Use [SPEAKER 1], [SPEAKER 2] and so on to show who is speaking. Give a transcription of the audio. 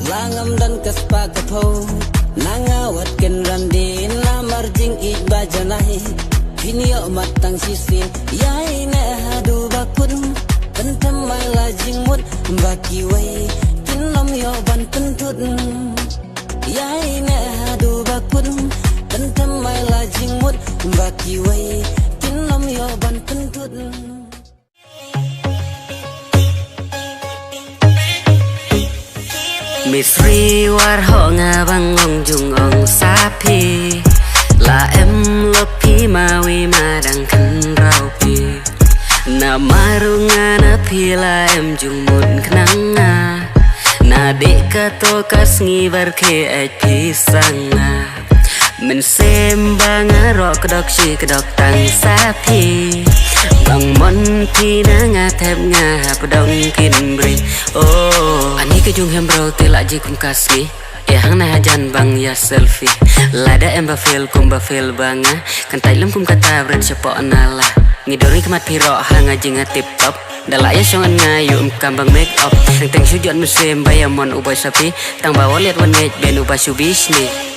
[SPEAKER 1] langam dan kesepakatau nangawat ken randi namarjing ikbajanai kinyo matang sisin yai ne hadu bakun pentemai lajing mut baki wai kinom yo ban pentut yai ne hadu bakun pentemai lajing mut baki wai kinom yo ban pentut.
[SPEAKER 2] Misri war ho nga bang ong jung ong sapi la em lo pi ma wi ma dang kan rau pi na maru nga na pi la em jung mun knang nga na de ka to kas ngi var ke ai pi sang nga mình xem ba ngã rõ cái đọc tăng sapi bằng món thì na ngã thép ngã hạp đông kin bri oh ani ke jung hem bro te la ji kum kasni ya hang na hajan bang ya selfie lada em ba feel banga kan tai lem kum kata bren sepo anala ngidori kemat piro hanga jinga tip top dala ya songan ngayu kambang make up teng sujon musim bayamon ubay sapi tang bawa liat wanet ben ubah subisni